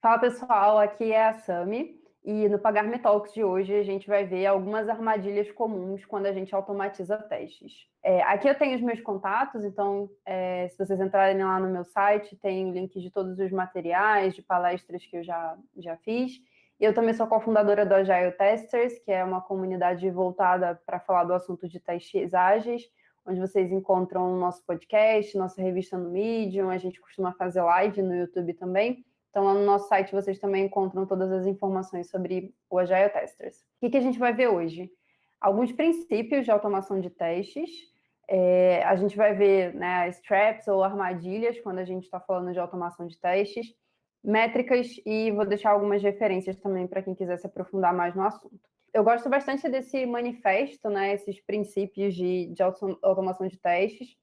Fala pessoal, aqui é a Sami e no Pagar-me Talks de hoje a gente vai ver algumas armadilhas comuns quando a gente automatiza testes. Aqui eu tenho os meus contatos, então se vocês entrarem lá no meu site, tem o link de todos os materiais, de palestras que eu já fiz. E eu também sou cofundadora do Agile Testers, que é uma comunidade voltada para falar do assunto de testes ágeis, onde vocês encontram o nosso podcast, nossa revista no Medium, a gente costuma fazer live no YouTube também. Então, lá no nosso site, vocês também encontram todas as informações sobre o Agile Testers. O que a gente vai ver hoje? Alguns princípios de automação de testes. A gente vai ver, né, as traps ou armadilhas, quando a gente está falando de automação de testes, métricas, e vou deixar algumas referências também para quem quiser se aprofundar mais no assunto. Eu gosto bastante desse manifesto, né, esses princípios de automação de testes,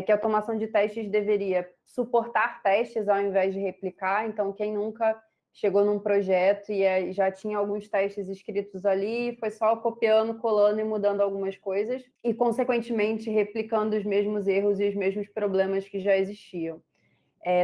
que a automação de testes deveria suportar testes ao invés de replicar. Então, quem nunca chegou num projeto e já tinha alguns testes escritos ali, foi só copiando, colando e mudando algumas coisas, e, consequentemente, replicando os mesmos erros e os mesmos problemas que já existiam.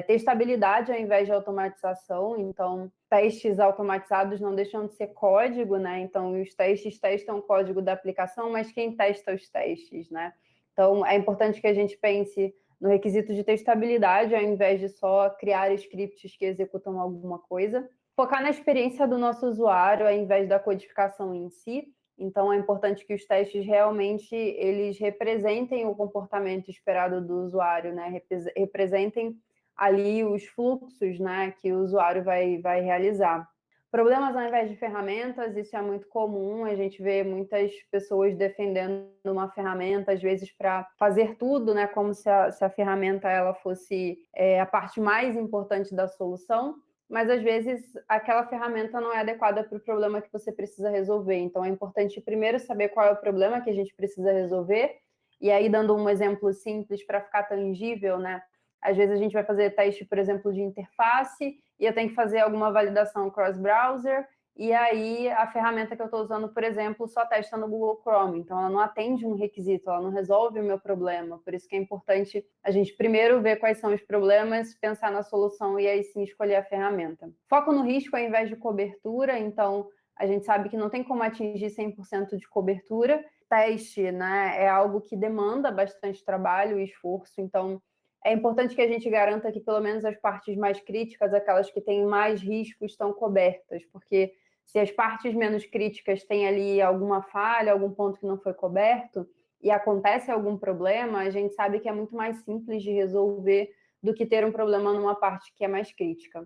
Testabilidade ao invés de automatização. Então, testes automatizados não deixam de ser código, né? Então, os testes testam o código da aplicação, mas quem testa os testes, né? Então, é importante que a gente pense no requisito de testabilidade, ao invés de só criar scripts que executam alguma coisa. Focar na experiência do nosso usuário, ao invés da codificação em si. Então, é importante que os testes realmente eles representem o comportamento esperado do usuário, né? Representem ali os fluxos, né, que o usuário vai realizar. Problemas ao invés de ferramentas, isso é muito comum, a gente vê muitas pessoas defendendo uma ferramenta, às vezes para fazer tudo, né, como se a ferramenta ela fosse a parte mais importante da solução, mas às vezes aquela ferramenta não é adequada para o problema que você precisa resolver. Então é importante primeiro saber qual é o problema que a gente precisa resolver, e aí dando um exemplo simples para ficar tangível, né, às vezes a gente vai fazer teste, por exemplo, de interface, e eu tenho que fazer alguma validação cross-browser, e aí a ferramenta que eu estou usando, por exemplo, só testa no Google Chrome. Então, ela não atende um requisito, ela não resolve o meu problema. Por isso que é importante a gente primeiro ver quais são os problemas, pensar na solução e aí sim escolher a ferramenta. Foco no risco ao invés de cobertura. Então, a gente sabe que não tem como atingir 100% de cobertura. Teste, né, é algo que demanda bastante trabalho e esforço. Então, é importante que a gente garanta que pelo menos as partes mais críticas, aquelas que têm mais risco, estão cobertas, porque se as partes menos críticas têm ali alguma falha, algum ponto que não foi coberto, e acontece algum problema, a gente sabe que é muito mais simples de resolver do que ter um problema numa parte que é mais crítica.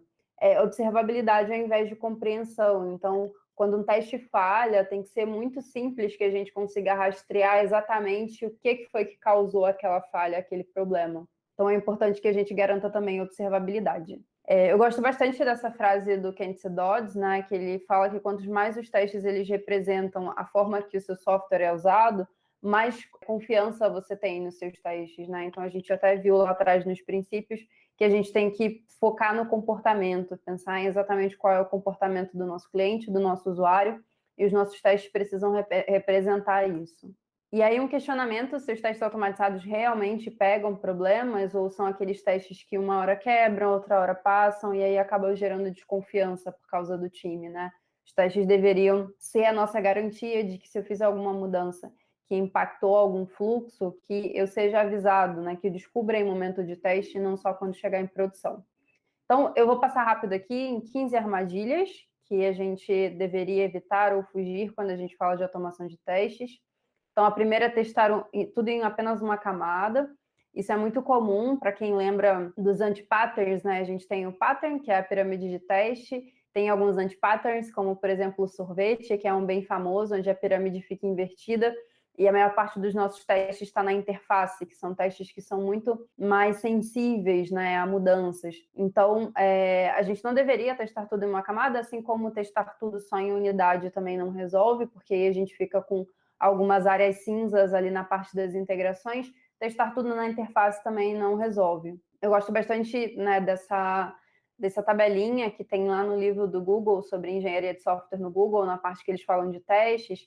Observabilidade ao invés de compreensão. Então, quando um teste falha, tem que ser muito simples que a gente consiga rastrear exatamente o que foi que causou aquela falha, aquele problema. Então, é importante que a gente garanta também observabilidade. Eu gosto bastante dessa frase do Kent Dodds, né, que ele fala que quanto mais os testes eles representam a forma que o seu software é usado, mais confiança você tem nos seus testes, né? Então, a gente até viu lá atrás nos princípios que a gente tem que focar no comportamento, pensar em exatamente qual é o comportamento do nosso cliente, do nosso usuário, e os nossos testes precisam representar isso. E aí um questionamento se os testes automatizados realmente pegam problemas ou são aqueles testes que uma hora quebram, outra hora passam e aí acabam gerando desconfiança por causa do time, né? Os testes deveriam ser a nossa garantia de que se eu fizer alguma mudança que impactou algum fluxo, que eu seja avisado, né? Que eu descubra em momento de teste, não só quando chegar em produção. Então, eu vou passar rápido aqui em 15 armadilhas que a gente deveria evitar ou fugir quando a gente fala de automação de testes. Então, a primeira é testar tudo em apenas uma camada. Isso é muito comum para quem lembra dos anti-patterns, né? A gente tem o pattern, que é a pirâmide de teste, tem alguns anti-patterns, como, por exemplo, o sorvete, que é um bem famoso, onde a pirâmide fica invertida, e a maior parte dos nossos testes está na interface, que são testes que são muito mais sensíveis, né, a mudanças. Então, a gente não deveria testar tudo em uma camada, assim como testar tudo só em unidade também não resolve, porque aí a gente fica com algumas áreas cinzas ali na parte das integrações. Testar tudo na interface também não resolve. Eu gosto bastante, né, dessa tabelinha que tem lá no livro do Google sobre engenharia de software no Google, na parte que eles falam de testes.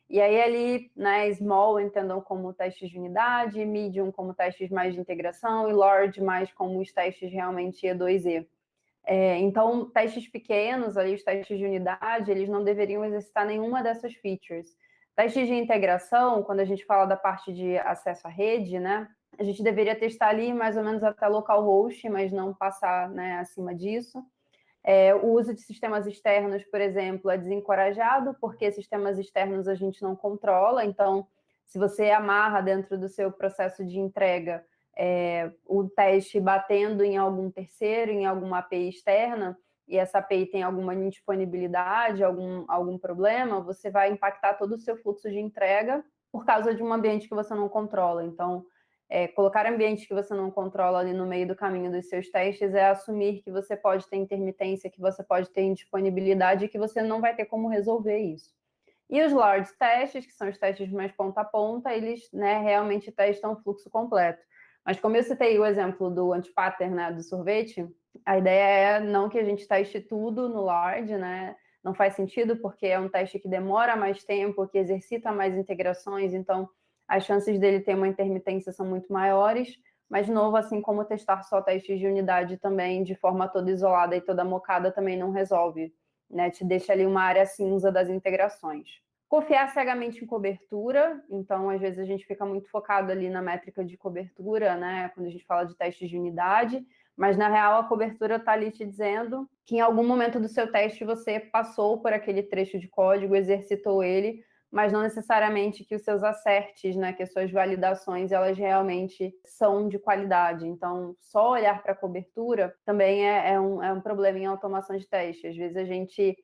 E aí ali, né, small entendam como testes de unidade, medium como testes mais de integração e large mais como os testes realmente E2E. Então, testes pequenos, ali, os testes de unidade, eles não deveriam exercitar nenhuma dessas features. Testes de integração, quando a gente fala da parte de acesso à rede, né, a gente deveria testar ali mais ou menos até localhost, mas não passar, né, acima disso. O uso de sistemas externos, por exemplo, é desencorajado, porque sistemas externos a gente não controla, então, se você amarra dentro do seu processo de entrega o teste batendo em algum terceiro, em alguma API externa, e essa API tem alguma indisponibilidade, algum problema, você vai impactar todo o seu fluxo de entrega por causa de um ambiente que você não controla. Então, colocar ambientes que você não controla ali no meio do caminho dos seus testes é assumir que você pode ter intermitência, que você pode ter indisponibilidade e que você não vai ter como resolver isso. E os large testes, que são os testes mais ponta a ponta, eles, né, realmente testam o fluxo completo. Mas como eu citei o exemplo do antipattern, né, do sorvete, a ideia é não que a gente teste tudo no large, né? Não faz sentido, porque é um teste que demora mais tempo, que exercita mais integrações, então as chances dele ter uma intermitência são muito maiores, mas, de novo, assim como testar só testes de unidade também, de forma toda isolada e toda mocada, também não resolve, né? Te deixa ali uma área cinza das integrações. Confiar cegamente em cobertura, então, às vezes, a gente fica muito focado ali na métrica de cobertura, né? Quando a gente fala de testes de unidade, mas, na real, a cobertura está ali te dizendo que em algum momento do seu teste você passou por aquele trecho de código, exercitou ele, mas não necessariamente que os seus asserts, né, que as suas validações, elas realmente são de qualidade. Então, só olhar para a cobertura também é um problema em automação de teste. Às vezes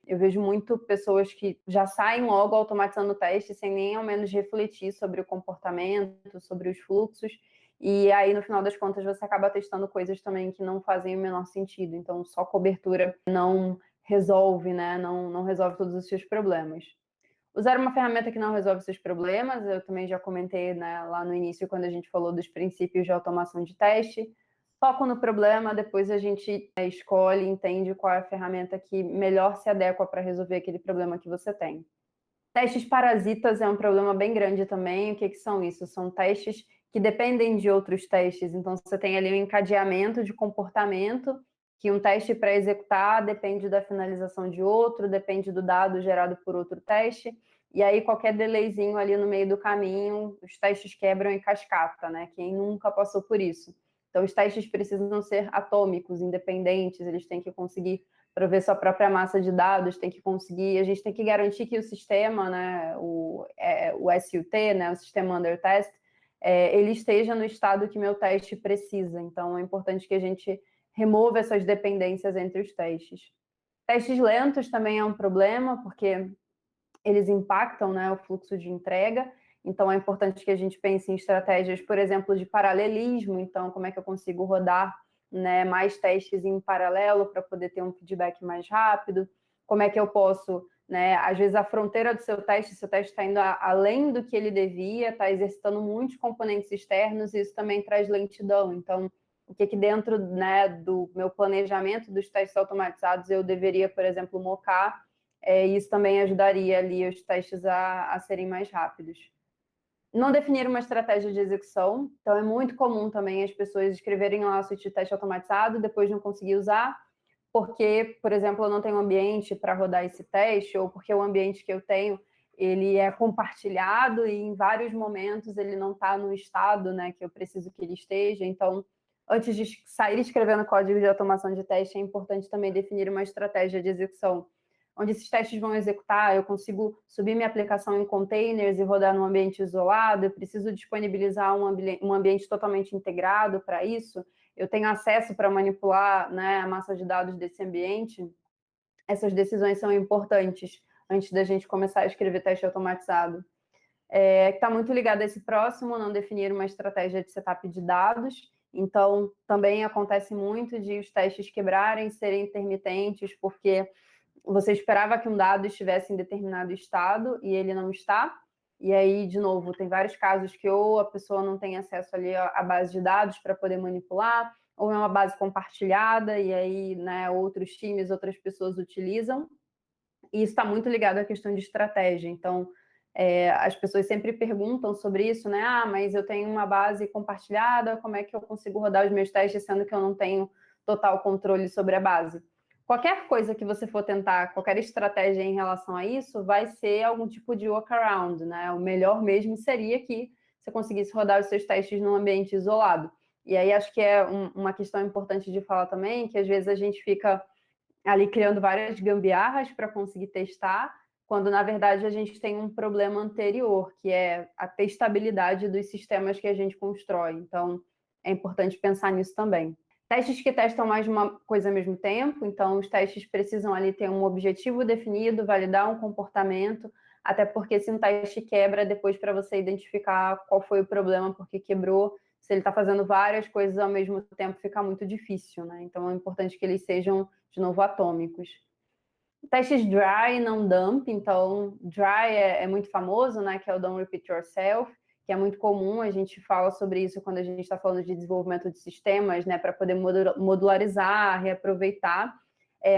eu vejo muito pessoas que já saem logo automatizando o teste sem nem ao menos refletir sobre o comportamento, sobre os fluxos, e aí, no final das contas, você acaba testando coisas também que não fazem o menor sentido. Então, só cobertura não resolve, né? Não resolve todos os seus problemas. Usar uma ferramenta que não resolve seus problemas, eu também já comentei, né, lá no início, quando a gente falou dos princípios de automação de teste. Foco no problema, depois a gente escolhe, entende qual é a ferramenta que melhor se adequa para resolver aquele problema que você tem. Testes parasitas é um problema bem grande também. O que são isso? São testes que dependem de outros testes. Então, você tem ali um encadeamento de comportamento, que um teste para executar depende da finalização de outro, depende do dado gerado por outro teste, e aí qualquer delayzinho ali no meio do caminho, os testes quebram em cascata, né? Quem nunca passou por isso? Então, os testes precisam ser atômicos, independentes, eles têm que conseguir prover sua própria massa de dados, tem que conseguir, a gente tem que garantir que o sistema, né, o SUT, né, o Sistema Under Test, ele esteja no estado que meu teste precisa. Então, é importante que a gente remova essas dependências entre os testes. Testes lentos também é um problema, porque eles impactam, né, o fluxo de entrega. Então, é importante que a gente pense em estratégias, por exemplo, de paralelismo. Então, como é que eu consigo rodar, né, mais testes em paralelo para poder ter um feedback mais rápido? Como é que eu posso, né, às vezes a fronteira do seu teste, seu teste está indo além do que ele devia, está exercitando muitos componentes externos, e isso também traz lentidão. Então, o que dentro, né, do meu planejamento dos testes automatizados eu deveria, por exemplo, mocar, isso também ajudaria ali os testes a serem mais rápidos. Não definir uma estratégia de execução. Então, é muito comum também as pessoas escreverem lá o suíte de teste automatizado, depois não conseguir usar, porque, por exemplo, eu não tenho ambiente para rodar esse teste, ou porque o ambiente que eu tenho, ele é compartilhado e em vários momentos ele não está no estado, né, que eu preciso que ele esteja. Então, antes de sair escrevendo código de automação de teste, é importante também definir uma estratégia de execução onde esses testes vão executar. Eu consigo subir minha aplicação em containers e rodar num ambiente isolado, eu preciso disponibilizar um ambiente totalmente integrado para isso, eu tenho acesso para manipular, né, a massa de dados desse ambiente. Essas decisões são importantes antes da gente começar a escrever teste automatizado. Está muito ligado a esse próximo, não definir uma estratégia de setup de dados. Então, também acontece muito de os testes quebrarem, serem intermitentes, porque você esperava que um dado estivesse em determinado estado e ele não está. E aí, de novo, tem vários casos que ou a pessoa não tem acesso ali à base de dados para poder manipular, ou é uma base compartilhada e aí, né, outros times, outras pessoas utilizam. E isso está muito ligado à questão de estratégia. Então, as pessoas sempre perguntam sobre isso, né? Ah, mas eu tenho uma base compartilhada, como é que eu consigo rodar os meus testes sendo que eu não tenho total controle sobre a base. Qualquer coisa que você for tentar, qualquer estratégia em relação a isso, vai ser algum tipo de workaround, né? O melhor mesmo seria que você conseguisse rodar os seus testes num ambiente isolado. E aí acho que é uma questão importante de falar também, que às vezes a gente fica ali criando várias gambiarras para conseguir testar, quando na verdade a gente tem um problema anterior, que é a testabilidade dos sistemas que a gente constrói. Então, é importante pensar nisso também. Testes que testam mais de uma coisa ao mesmo tempo, então os testes precisam ali ter um objetivo definido, validar um comportamento, até porque se um teste quebra, depois para você identificar qual foi o problema, por que quebrou, se ele está fazendo várias coisas ao mesmo tempo, fica muito difícil, né? Então é importante que eles sejam, de novo, atômicos. Testes dry, não dump, então dry é muito famoso, né? Que é o don't repeat yourself, que é muito comum, a gente fala sobre isso quando a gente está falando de desenvolvimento de sistemas, né, para poder modularizar, reaproveitar,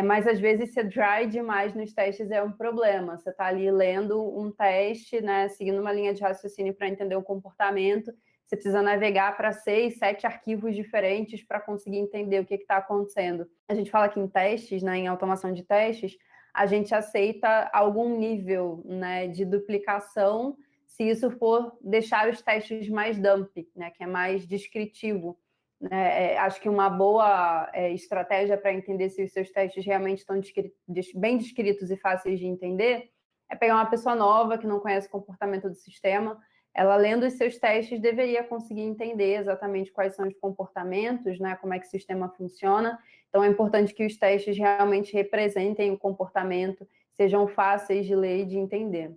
mas às vezes ser dry demais nos testes é um problema, você está ali lendo um teste, né, seguindo uma linha de raciocínio para entender o comportamento, você precisa navegar para 6, 7 arquivos diferentes para conseguir entender o que está acontecendo. A gente fala que em testes, né, em automação de testes, a gente aceita algum nível, né, de duplicação, se isso for deixar os testes mais dump, né, que é mais descritivo. Né? Acho que uma boa estratégia para entender se os seus testes realmente estão bem descritos e fáceis de entender é pegar uma pessoa nova que não conhece o comportamento do sistema, ela lendo os seus testes deveria conseguir entender exatamente quais são os comportamentos, né, como é que o sistema funciona. Então é importante que os testes realmente representem o comportamento, sejam fáceis de ler e de entender.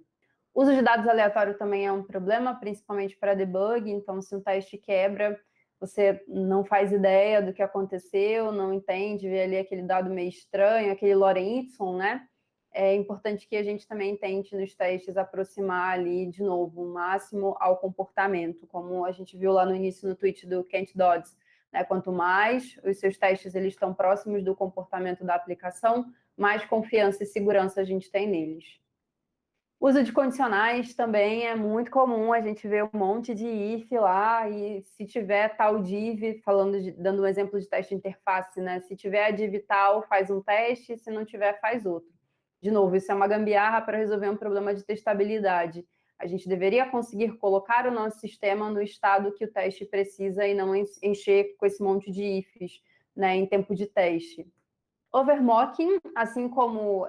O uso de dados aleatórios também é um problema, principalmente para debug. Então, se um teste quebra, você não faz ideia do que aconteceu, não entende, vê ali aquele dado meio estranho, aquele lorem ipsum, né? É importante que a gente também tente nos testes aproximar ali, de novo, o máximo ao comportamento, como a gente viu lá no início no tweet do Kent Dodds, né? Quanto mais os seus testes eles estão próximos do comportamento da aplicação, mais confiança e segurança a gente tem neles. Uso de condicionais também é muito comum, a gente vê um monte de if lá, e se tiver tal div, dando um exemplo de teste de interface, né? Se tiver a div tal, faz um teste, se não tiver, faz outro. De novo, isso é uma gambiarra para resolver um problema de testabilidade. A gente deveria conseguir colocar o nosso sistema no estado que o teste precisa e não encher com esse monte de ifs, né, em tempo de teste. Overmocking, assim como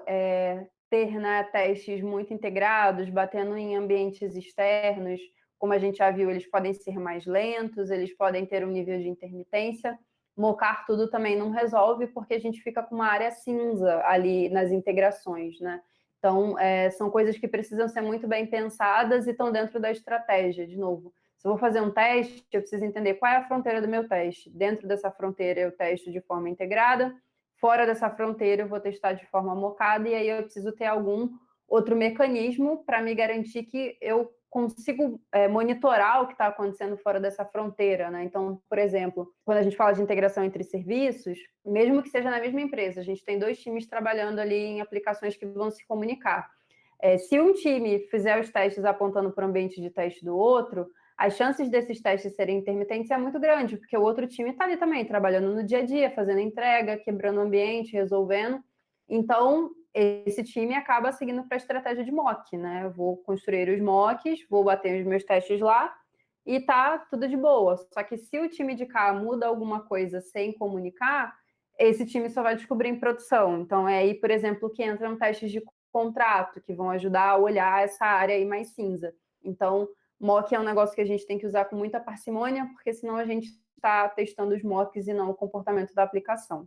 ter, né, testes muito integrados, batendo em ambientes externos, como a gente já viu, eles podem ser mais lentos, eles podem ter um nível de intermitência. Mocar tudo também não resolve, porque a gente fica com uma área cinza ali nas integrações, né? Então, são coisas que precisam ser muito bem pensadas e estão dentro da estratégia, de novo. Se eu vou fazer um teste, eu preciso entender qual é a fronteira do meu teste. Dentro dessa fronteira, eu testo de forma integrada. Fora dessa fronteira, eu vou testar de forma mocada, e aí eu preciso ter algum outro mecanismo para me garantir que eu consigo monitorar o que está acontecendo fora dessa fronteira, né? Então, por exemplo, quando a gente fala de integração entre serviços, mesmo que seja na mesma empresa, a gente tem 2 times trabalhando ali em aplicações que vão se comunicar. Se um time fizer os testes apontando para o ambiente de teste do outro, as chances desses testes serem intermitentes é muito grande, porque o outro time está ali também, trabalhando no dia a dia, fazendo entrega, quebrando o ambiente, resolvendo. Então, esse time acaba seguindo para a estratégia de mock, né? Eu vou construir os mocks, vou bater os meus testes lá e tá tudo de boa. Só que se o time de cá muda alguma coisa sem comunicar, esse time só vai descobrir em produção. Então, é aí, por exemplo, que entram testes de contrato, que vão ajudar a olhar essa área aí mais cinza. Então, mock é um negócio que a gente tem que usar com muita parcimônia, porque senão a gente está testando os mocks e não o comportamento da aplicação.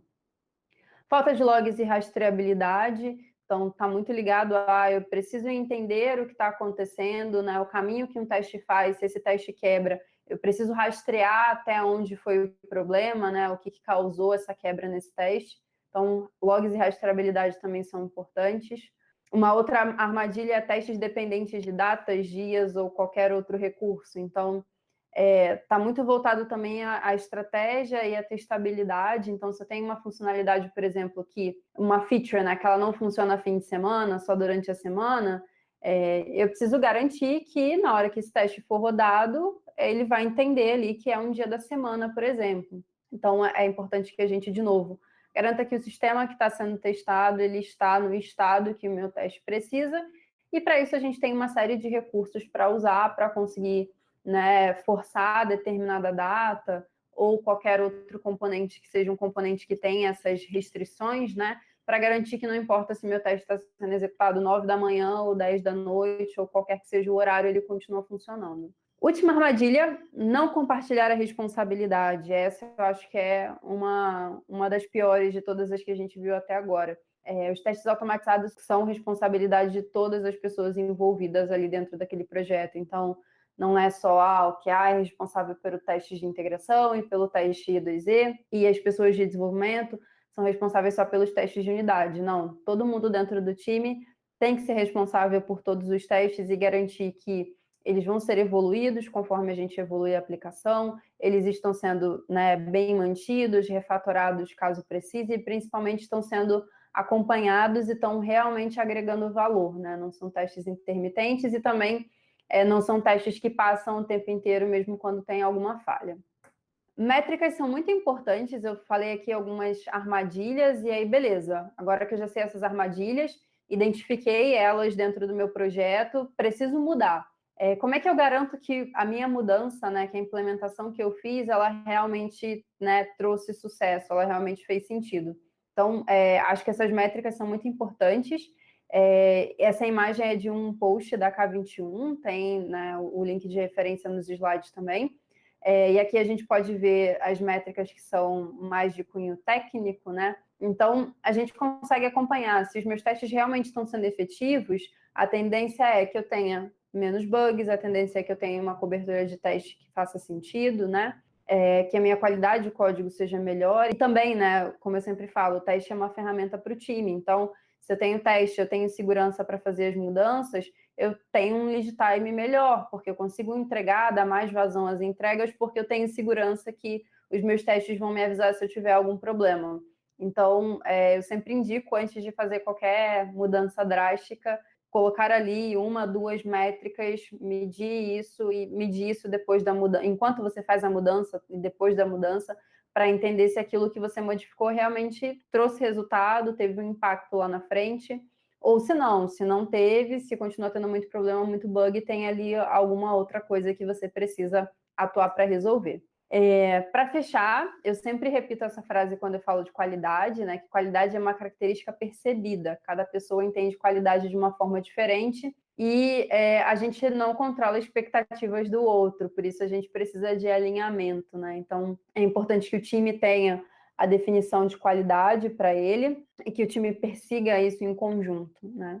Falta de logs e rastreabilidade, então está muito ligado a eu preciso entender o que está acontecendo, né, o caminho que um teste faz, se esse teste quebra, eu preciso rastrear até onde foi o problema, né, o que causou essa quebra nesse teste. Então, logs e rastreabilidade também são importantes. Uma outra armadilha é testes dependentes de datas, dias ou qualquer outro recurso. Então, está muito voltado também à estratégia e à testabilidade. Então, se eu tenho uma funcionalidade, por exemplo, que uma feature, né, que ela não funciona fim de semana, só durante a semana, eu preciso garantir que na hora que esse teste for rodado, ele vai entender ali que é um dia da semana, por exemplo. Então, é importante que a gente, de novo, garanta que o sistema que está sendo testado, ele está no estado que o meu teste precisa, e para isso a gente tem uma série de recursos para usar, para conseguir, né, forçar determinada data, ou qualquer outro componente que seja um componente que tenha essas restrições, né, para garantir que não importa se meu teste está sendo executado 9 da manhã ou 10 da noite, ou qualquer que seja o horário, ele continua funcionando. Última armadilha, não compartilhar a responsabilidade. Essa eu acho que é uma das piores de todas as que a gente viu até agora. Os testes automatizados são responsabilidade de todas as pessoas envolvidas ali dentro daquele projeto. Então, não é só o QA é responsável pelo teste de integração e pelo teste I2E, e as pessoas de desenvolvimento são responsáveis só pelos testes de unidade. Não, todo mundo dentro do time tem que ser responsável por todos os testes e garantir que eles vão ser evoluídos conforme a gente evolui a aplicação, eles estão sendo, né, bem mantidos, refatorados caso precise, e principalmente estão sendo acompanhados e estão realmente agregando valor, né? Não são testes intermitentes e também não são testes que passam o tempo inteiro, mesmo quando tem alguma falha. Métricas são muito importantes, eu falei aqui algumas armadilhas, e aí beleza, agora que eu já sei essas armadilhas, identifiquei elas dentro do meu projeto, preciso mudar. Como é que eu garanto que a minha mudança, né, que a implementação que eu fiz, ela realmente, né, trouxe sucesso, ela realmente fez sentido? Então, acho que essas métricas são muito importantes. Essa imagem é de um post da K21, tem, né, o link de referência nos slides também. E aqui a gente pode ver as métricas que são mais de cunho técnico, né? Então, a gente consegue acompanhar se os meus testes realmente estão sendo efetivos, a tendência é que eu tenha menos bugs, a tendência é que eu tenha uma cobertura de teste que faça sentido, né? Que a minha qualidade de código seja melhor. E também, né, como eu sempre falo, o teste é uma ferramenta para o time. Então, se eu tenho teste, eu tenho segurança para fazer as mudanças, eu tenho um lead time melhor, porque eu consigo entregar, dar mais vazão às entregas, porque eu tenho segurança que os meus testes vão me avisar se eu tiver algum problema. Então, eu sempre indico, antes de fazer qualquer mudança drástica, colocar ali 1, 2 métricas, medir isso e medir isso depois da mudança, enquanto você faz a mudança e depois da mudança, para entender se aquilo que você modificou realmente trouxe resultado, teve um impacto lá na frente, ou se não teve, se continua tendo muito problema, muito bug, tem ali alguma outra coisa que você precisa atuar para resolver. Para fechar, eu sempre repito essa frase quando eu falo de qualidade, né? Que qualidade é uma característica percebida. Cada pessoa entende qualidade de uma forma diferente e a gente não controla expectativas do outro, por isso a gente precisa de alinhamento, né? Então, é importante que o time tenha a definição de qualidade para ele e que o time persiga isso em conjunto, né?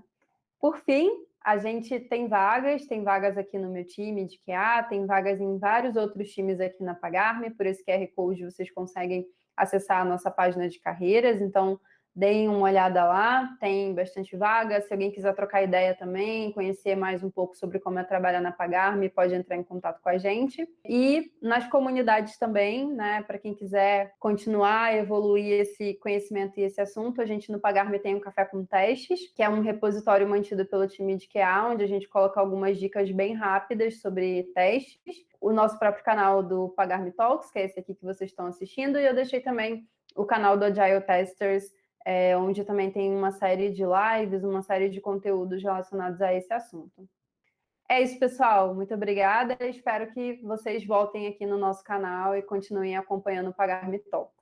Por fim, a gente tem vagas aqui no meu time de QA, tem vagas em vários outros times aqui na Pagar.me, por esse QR Code vocês conseguem acessar a nossa página de carreiras, então deem uma olhada lá, tem bastante vaga. Se alguém quiser trocar ideia também, conhecer mais um pouco sobre como é trabalhar na Pagar.me, pode entrar em contato com a gente. E nas comunidades também, né, para quem quiser continuar a evoluir esse conhecimento e esse assunto, a gente no Pagar.me tem um Café com Testes, que é um repositório mantido pelo time de QA, onde a gente coloca algumas dicas bem rápidas sobre testes. O nosso próprio canal do Pagar.me Talks, que é esse aqui que vocês estão assistindo, e eu deixei também o canal do Agile Testers, onde também tem uma série de lives, uma série de conteúdos relacionados a esse assunto. É isso, pessoal. Muito obrigada. Espero que vocês voltem aqui no nosso canal e continuem acompanhando o Pagar.me Talks.